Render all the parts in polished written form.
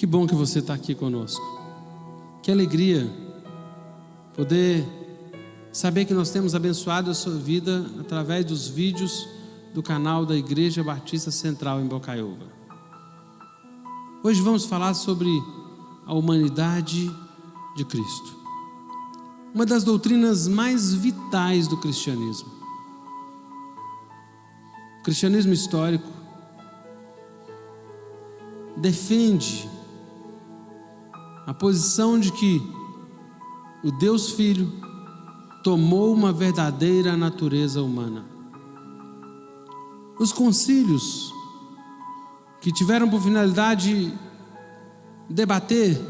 Que bom que você está aqui conosco. Que alegria poder saber que nós temos abençoado a sua vida através dos vídeos do canal da Igreja Batista Central em Bocaiúva. Hoje vamos falar sobre a humanidade de Cristo, uma das doutrinas mais vitais do cristianismo. O cristianismo histórico defende a posição de que o Deus Filho tomou uma verdadeira natureza humana. Os concílios que tiveram por finalidade debater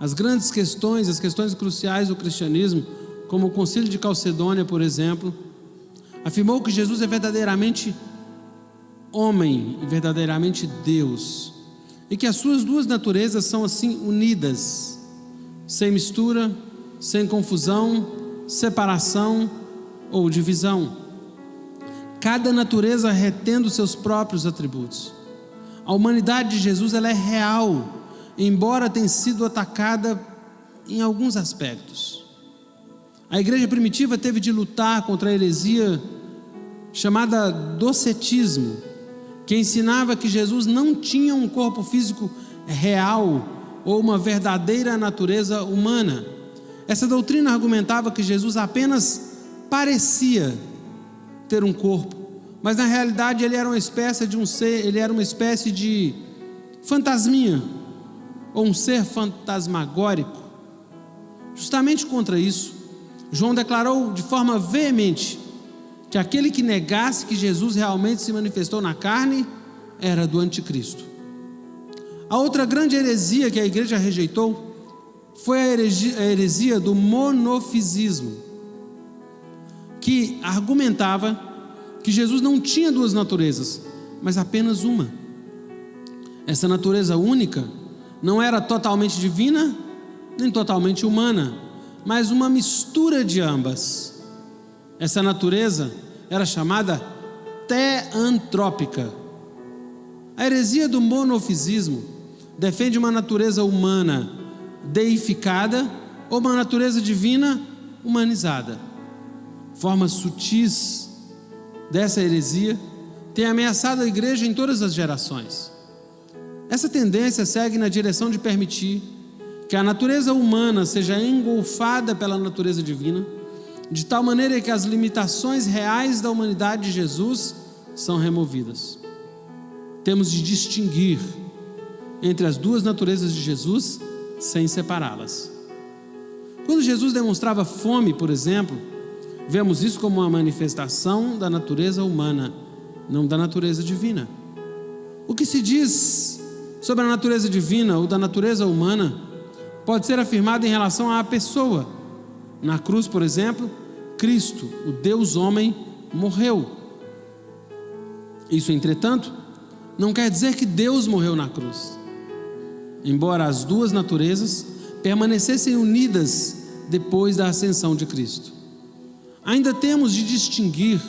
as grandes questões, as questões cruciais do cristianismo, como o Concílio de Calcedônia, por exemplo, afirmou que Jesus é verdadeiramente homem e verdadeiramente Deus, e que as suas duas naturezas são assim unidas, sem mistura, sem confusão, separação ou divisão. Cada natureza retendo seus próprios atributos. A humanidade de Jesus ela é real, embora tenha sido atacada em alguns aspectos. A igreja primitiva teve de lutar contra a heresia chamada docetismo, que ensinava que Jesus não tinha um corpo físico real ou uma verdadeira natureza humana. Essa doutrina argumentava que Jesus apenas parecia ter um corpo, mas na realidade ele era uma espécie de um ser, ele era uma espécie de fantasminha, ou um ser fantasmagórico. Justamente contra isso, João declarou de forma veemente que aquele que negasse que Jesus realmente se manifestou na carne era do anticristo. A outra grande heresia que a igreja rejeitou foi a heresia do monofisismo, que argumentava que Jesus não tinha duas naturezas, mas apenas uma. Essa natureza única não era totalmente divina, nem totalmente humana, mas uma mistura de ambas. Essa natureza era chamada teantrópica. A heresia do monofisismo defende uma natureza humana deificada ou uma natureza divina humanizada. Formas sutis dessa heresia têm ameaçado a igreja em todas as gerações. Essa tendência segue na direção de permitir que a natureza humana seja engolfada pela natureza divina, de tal maneira que as limitações reais da humanidade de Jesus são removidas. Temos de distinguir entre as duas naturezas de Jesus sem separá-las. Quando Jesus demonstrava fome, por exemplo, vemos isso como uma manifestação da natureza humana, não da natureza divina. O que se diz sobre a natureza divina ou da natureza humana pode ser afirmado em relação à pessoa. Na cruz, por exemplo, Cristo, o Deus homem, morreu. Isso, entretanto, não quer dizer que Deus morreu na cruz. Embora as duas naturezas permanecessem unidas depois da ascensão de Cristo, ainda temos de distinguir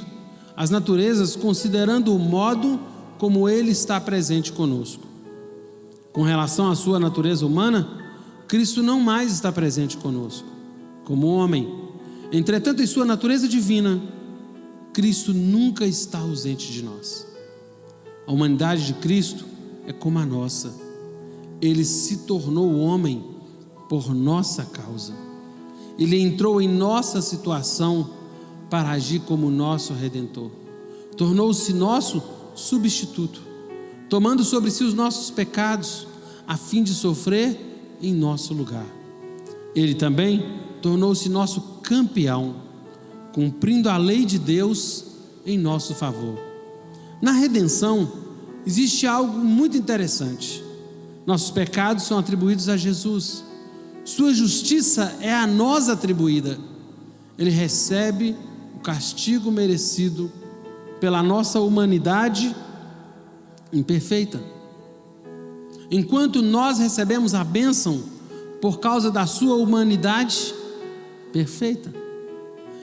as naturezas considerando o modo como Ele está presente conosco. Com relação à sua natureza humana, Cristo não mais está presente conosco como homem. Entretanto, em sua natureza divina, Cristo nunca está ausente de nós. A humanidade de Cristo é como a nossa. Ele se tornou homem por nossa causa. Ele entrou em nossa situação para agir como nosso Redentor. Tornou-se nosso substituto, tomando sobre si os nossos pecados, a fim de sofrer em nosso lugar. Ele também tornou-se nosso campeão, cumprindo a lei de Deus em nosso favor. Na redenção, existe algo muito interessante. Nossos pecados são atribuídos a Jesus. Sua justiça é a nós atribuída. Ele recebe o castigo merecido pela nossa humanidade imperfeita. Enquanto nós recebemos a bênção por causa da sua humanidade perfeita.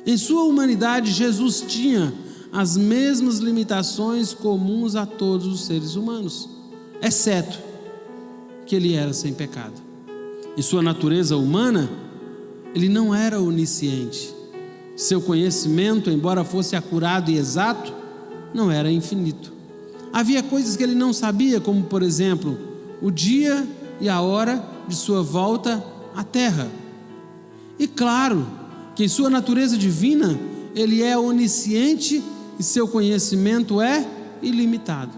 Em sua humanidade, Jesus tinha as mesmas limitações comuns a todos os seres humanos, exceto que ele era sem pecado. Em sua natureza humana, ele não era onisciente. Seu conhecimento, embora fosse acurado e exato, não era infinito. Havia coisas que ele não sabia, como por exemplo, o dia e a hora de sua volta à terra. E claro que em sua natureza divina, ele é onisciente e seu conhecimento é ilimitado.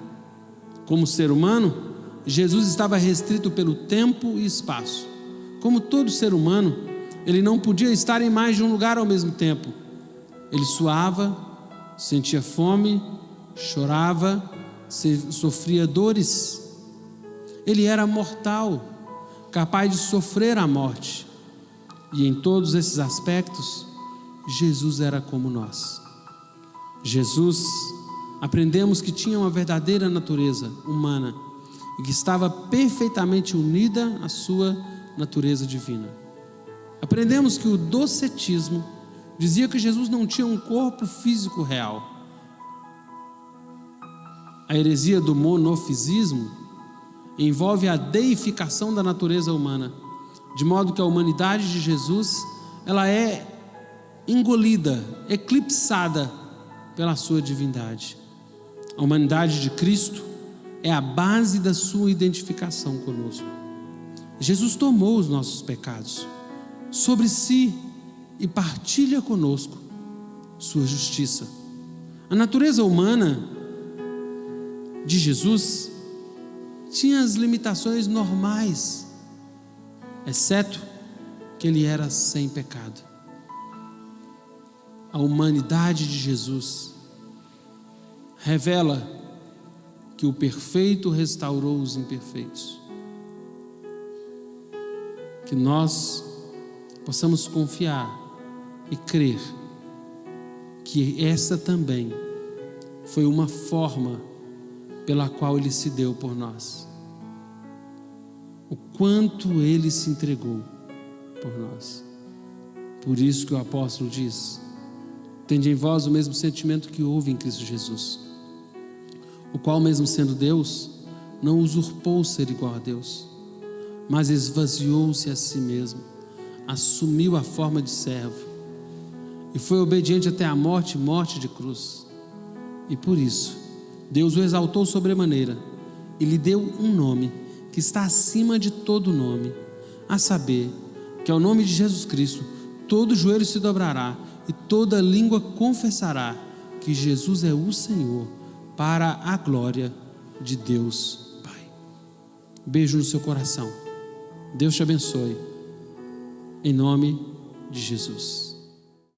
Como ser humano, Jesus estava restrito pelo tempo e espaço. Como todo ser humano, ele não podia estar em mais de um lugar ao mesmo tempo. Ele suava, sentia fome, chorava, sofria dores. Ele era mortal, capaz de sofrer a morte. E em todos esses aspectos, Jesus era como nós. Jesus, aprendemos que tinha uma verdadeira natureza humana e que estava perfeitamente unida à sua natureza divina. Aprendemos que o docetismo dizia que Jesus não tinha um corpo físico real. A heresia do monofisismo envolve a deificação da natureza humana, de modo que a humanidade de Jesus, ela é engolida, eclipsada pela sua divindade. A humanidade de Cristo é a base da sua identificação conosco. Jesus tomou os nossos pecados sobre si e partilha conosco sua justiça. A natureza humana de Jesus tinha as limitações normais, exceto que ele era sem pecado. A humanidade de Jesus revela que o perfeito restaurou os imperfeitos. Que nós possamos confiar e crer que essa também foi uma forma pela qual ele se deu por nós. O quanto ele se entregou por nós. Por isso que o apóstolo diz: tende em vós o mesmo sentimento que houve em Cristo Jesus, o qual, mesmo sendo Deus, não usurpou o ser igual a Deus, mas esvaziou-se a si mesmo, assumiu a forma de servo e foi obediente até a morte de cruz. E por isso Deus o exaltou sobremaneira e lhe deu um nome que está acima de todo nome, a saber, que ao nome de Jesus Cristo todo joelho se dobrará e toda língua confessará que Jesus é o Senhor, para a glória de Deus Pai. Beijo no seu coração. Deus te abençoe. Em nome de Jesus.